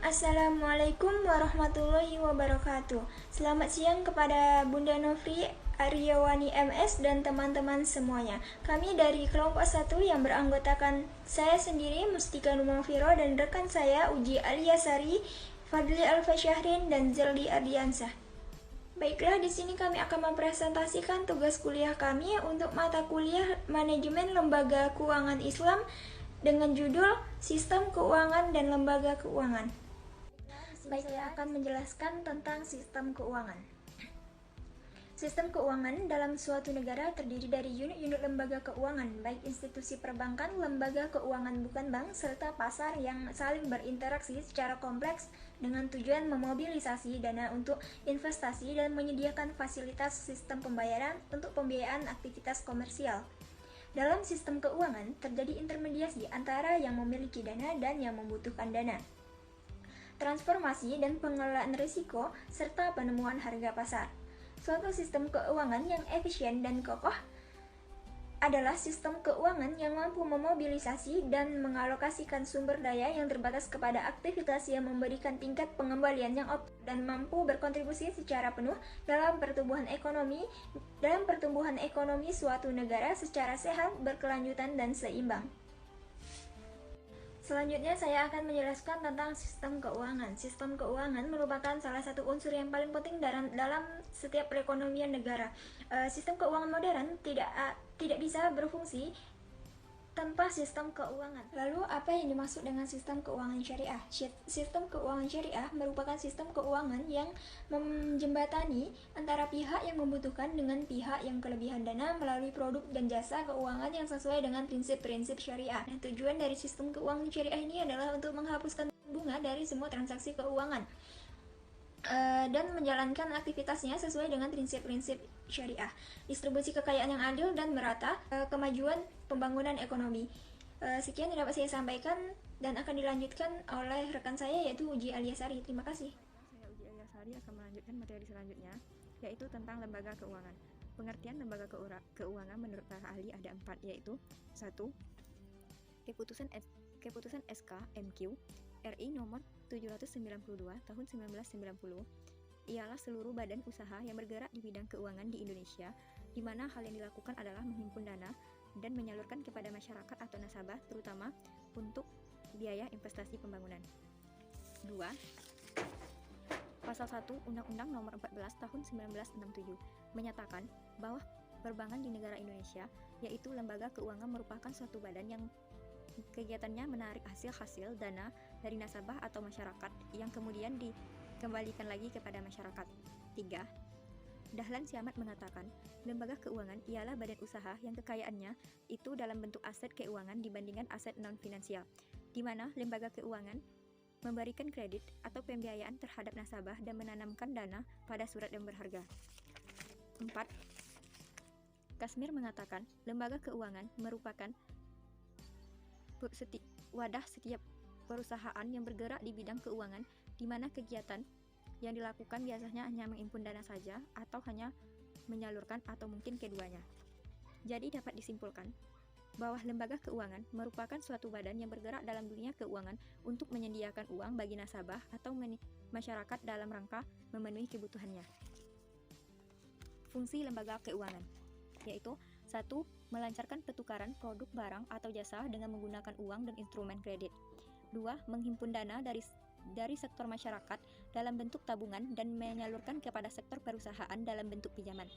Assalamualaikum warahmatullahi wabarakatuh. Selamat siang kepada Bunda Novri, Aryawani MS, dan teman-teman semuanya. Kami dari kelompok 1 yang beranggotakan saya sendiri, Mustika Numafiro, dan rekan saya, Uji Aliasari, Fadli Alfasyahrin, dan Zeldi Ardiansah. Baiklah, di sini kami akan mempresentasikan tugas kuliah kami untuk mata kuliah Manajemen Lembaga Keuangan Islam dengan judul Sistem Keuangan dan Lembaga Keuangan. Baik, saya akan menjelaskan tentang sistem keuangan. Sistem keuangan dalam suatu negara terdiri dari unit-unit lembaga keuangan, baik institusi perbankan, lembaga keuangan bukan bank, serta pasar yang saling berinteraksi secara kompleks dengan tujuan memobilisasi dana untuk investasi dan menyediakan fasilitas sistem pembayaran untuk pembiayaan aktivitas komersial. Dalam sistem keuangan, terjadi intermediasi antara yang memiliki dana dan yang membutuhkan dana, transformasi dan pengelolaan risiko, serta penemuan harga pasar. Suatu sistem keuangan yang efisien dan kokoh adalah sistem keuangan yang mampu memobilisasi dan mengalokasikan sumber daya yang terbatas kepada aktivitas yang memberikan tingkat pengembalian yang optimal dan mampu berkontribusi secara penuh dalam pertumbuhan ekonomi suatu negara secara sehat, berkelanjutan, dan seimbang. Selanjutnya saya akan menjelaskan tentang sistem keuangan. Sistem keuangan merupakan salah satu unsur yang paling penting dalam setiap perekonomian negara. Sistem keuangan modern tidak bisa berfungsi tanpa sistem keuangan. Lalu, apa yang dimaksud dengan sistem keuangan syariah? Sistem keuangan syariah merupakan sistem keuangan yang menjembatani antara pihak yang membutuhkan dengan pihak yang kelebihan dana melalui produk dan jasa keuangan yang sesuai dengan prinsip-prinsip syariah. Nah, tujuan dari sistem keuangan syariah ini adalah untuk menghapuskan bunga dari semua transaksi keuangan dan menjalankan aktivitasnya sesuai dengan prinsip-prinsip syariah, distribusi kekayaan yang adil dan merata, kemajuan pembangunan ekonomi. Sekian yang dapat saya sampaikan dan akan dilanjutkan oleh rekan saya, yaitu Uji Aliasari. Terima kasih. Saya Uji Aliasari akan melanjutkan materi selanjutnya, yaitu tentang lembaga keuangan. Pengertian lembaga keuangan menurut para ahli ada 4, yaitu 1. Keputusan SK MQ RI nomor 792 tahun 1990 ialah seluruh badan usaha yang bergerak di bidang keuangan di Indonesia, di mana hal yang dilakukan adalah menghimpun dana dan menyalurkan kepada masyarakat atau nasabah, terutama untuk biaya investasi pembangunan. 2. Pasal 1 Undang-Undang Nomor 14 Tahun 1967 menyatakan bahwa perbankan di negara Indonesia, yaitu lembaga keuangan, merupakan suatu badan yang kegiatannya menarik hasil dana dari nasabah atau masyarakat yang kemudian dikembalikan lagi kepada masyarakat. 3. Dahlan Siamat mengatakan, lembaga keuangan ialah badan usaha yang kekayaannya itu dalam bentuk aset keuangan dibandingkan aset non-finansial, di mana lembaga keuangan memberikan kredit atau pembiayaan terhadap nasabah dan menanamkan dana pada surat yang berharga. 4. Kasmir mengatakan, lembaga keuangan merupakan wadah setiap perusahaan yang bergerak di bidang keuangan, di mana kegiatan yang dilakukan biasanya hanya mengimpun dana saja atau hanya menyalurkan atau mungkin keduanya. Jadi dapat disimpulkan bahwa lembaga keuangan merupakan suatu badan yang bergerak dalam dunia keuangan untuk menyediakan uang bagi nasabah atau masyarakat dalam rangka memenuhi kebutuhannya. Fungsi lembaga keuangan yaitu 1. Melancarkan pertukaran produk barang atau jasa dengan menggunakan uang dan instrumen kredit. 2. Menghimpun dana dari sektor masyarakat dalam bentuk tabungan dan menyalurkan kepada sektor perusahaan dalam bentuk pinjaman.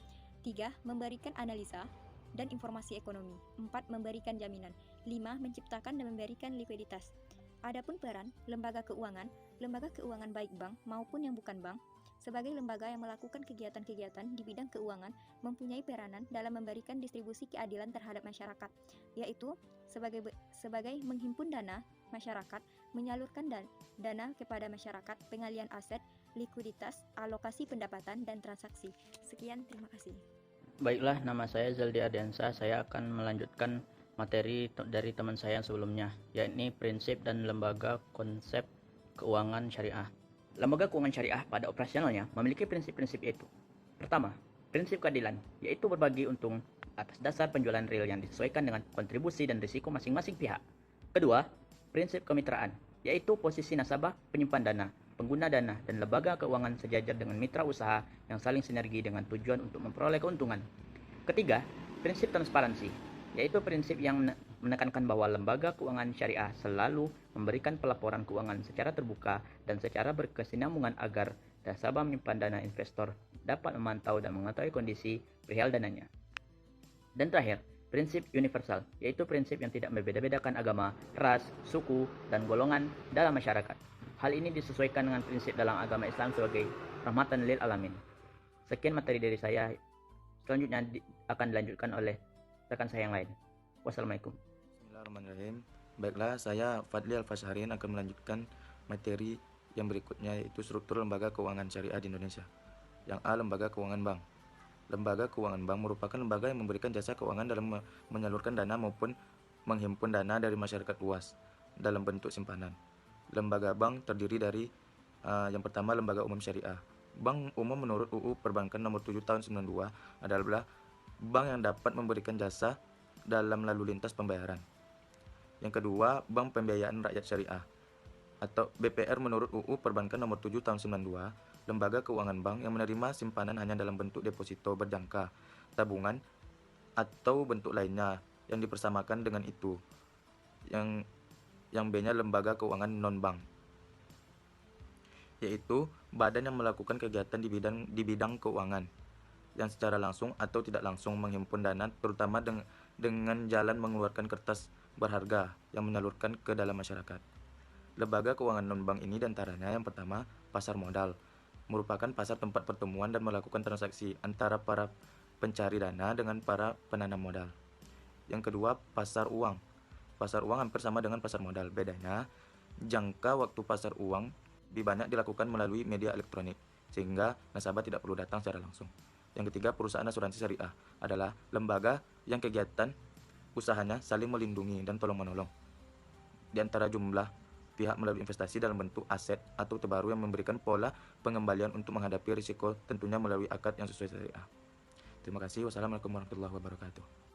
3. Memberikan analisa dan informasi ekonomi. 4. Memberikan jaminan. 5. Menciptakan dan memberikan likuiditas. Adapun peran lembaga keuangan baik bank maupun yang bukan bank, sebagai lembaga yang melakukan kegiatan-kegiatan di bidang keuangan, mempunyai peranan dalam memberikan distribusi keadilan terhadap masyarakat, yaitu sebagai menghimpun dana masyarakat, menyalurkan dana kepada masyarakat, pengalian aset, likuiditas, alokasi pendapatan, dan transaksi. Sekian, terima kasih. Baiklah, nama saya Zeldi Ardiansah. Saya akan melanjutkan materi dari teman saya yang sebelumnya, yakni prinsip dan lembaga konsep keuangan syariah. Lembaga keuangan syariah pada operasionalnya memiliki prinsip-prinsip yaitu: pertama, prinsip keadilan, yaitu berbagi untung atas dasar penjualan real yang disesuaikan dengan kontribusi dan risiko masing-masing pihak. Kedua, prinsip kemitraan, yaitu posisi nasabah, penyimpan dana, pengguna dana, dan lembaga keuangan sejajar dengan mitra usaha yang saling sinergi dengan tujuan untuk memperoleh keuntungan. Ketiga, prinsip transparansi, yaitu prinsip yang menekankan bahwa lembaga keuangan syariah selalu memberikan pelaporan keuangan secara terbuka dan secara berkesinambungan agar nasabah menyimpan dana investor dapat memantau dan mengetahui kondisi perihal dananya. Dan terakhir, prinsip universal, yaitu prinsip yang tidak membeda-bedakan agama, ras, suku, dan golongan dalam masyarakat. Hal ini disesuaikan dengan prinsip dalam agama Islam sebagai rahmatan lil alamin. Sekian materi dari saya, selanjutnya akan dilanjutkan oleh rekan saya yang lain. Wassalamualaikum. Bismillahirrahmanirrahim. Baiklah, saya Fadli Al-Fashharin akan melanjutkan materi yang berikutnya, yaitu struktur lembaga keuangan syariah di Indonesia. Yang A, lembaga keuangan bank. Lembaga keuangan bank merupakan lembaga yang memberikan jasa keuangan dalam menyalurkan dana maupun menghimpun dana dari masyarakat luas dalam bentuk simpanan. Lembaga bank terdiri dari yang pertama, lembaga umum syariah. Bank umum menurut UU Perbankan nomor 7 tahun 92 adalah bank yang dapat memberikan jasa dalam lalu lintas pembayaran. Yang kedua, bank pembiayaan rakyat syariah atau BPR menurut UU Perbankan nomor 7 tahun 92, lembaga keuangan bank yang menerima simpanan hanya dalam bentuk deposito berjangka, tabungan, atau bentuk lainnya yang dipersamakan dengan itu. Yang B-nya lembaga keuangan non-bank, yaitu badan yang melakukan kegiatan di bidang keuangan yang secara langsung atau tidak langsung menghimpun dana, terutama dengan jalan mengeluarkan kertas berharga yang menyalurkan ke dalam masyarakat. Lembaga keuangan non-bank ini diantaranya yang pertama, pasar modal, merupakan pasar tempat pertemuan dan melakukan transaksi antara para pencari dana dengan para penanam modal. Yang kedua, pasar uang. Pasar uang hampir sama dengan pasar modal, bedanya jangka waktu pasar uang lebih banyak dilakukan melalui media elektronik, sehingga nasabah tidak perlu datang secara langsung. Yang ketiga, perusahaan asuransi syariah adalah lembaga yang kegiatan usahanya saling melindungi dan tolong-menolong di antara jumlah pihak melalui investasi dalam bentuk aset atau terbaru yang memberikan pola pengembalian untuk menghadapi risiko, tentunya melalui akad yang sesuai syariah. Terima kasih. Wassalamualaikum warahmatullahi wabarakatuh.